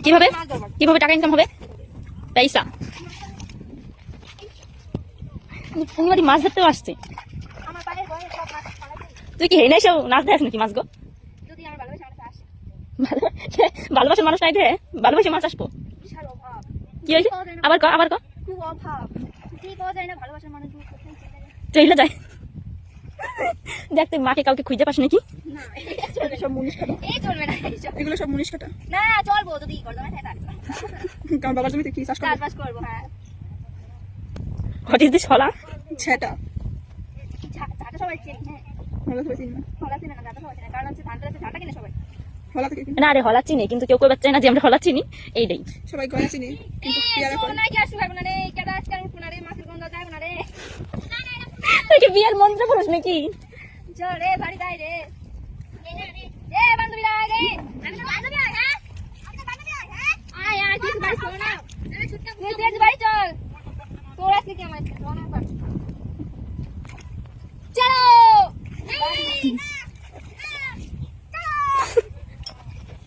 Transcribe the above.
কিভাবে কিভাবে টাকা ইনকাম হবে? পয়সা বাড়ি মাছ ধরতেও আসছে। তুই কি হেনে এসেও নাচ দেখ নাকি মাছ গো? ভালোবাসার মানুষ নাই দে, ভালোবাসে মাছ আসবো। কি হয়েছে আবার ক আবার ক চলে যায়। দেখ তুই মাকে কাউকে খুঁজে পাস নাকি? সব মুনিশ কাটা, এগুলো সব মুনিশ কাটা। না চলবো যদি কারণ বাবার জমিতে কি চাষ করবে? চাষবাস করবো। হ্যাঁ হোয়াট ইজ দিস হলা? ছেটা ঝাঁটা সবাই চিনি। হ্যাঁ হলা থেকে চিনি না, হলা চিনে না, ঝাঁটা সবাই চিনে, কারণ হচ্ছে ধানটা ঝাঁটা কিনে সবাই। হলা থেকে কিনি। না আরে হলা চিনি, কিন্তু কেউ কেউ বাচ্চা না যে আমরা হলা চিনি এইটাই। সবাই গয়া চিনি কিন্তু পেয়ারা করে। না কি আসু খাবো না রে, কেডা আজকাল উঠবো না রে, মাছের গন্ধ যায় না রে। তুই কি বিয়ের মন্ত্র পড়িস নাকি? চল রে বাড়ি যাই রে। এ বান্ধবী আয় রে, আমি তো বান্ধবী আয়। হ্যাঁ আমি বান্ধবী আয়। হ্যাঁ আয় আয় তুই বাড়ি চল না, আমি ছুটকা তুই বাড়ি চল। তোর আজকে কি আমার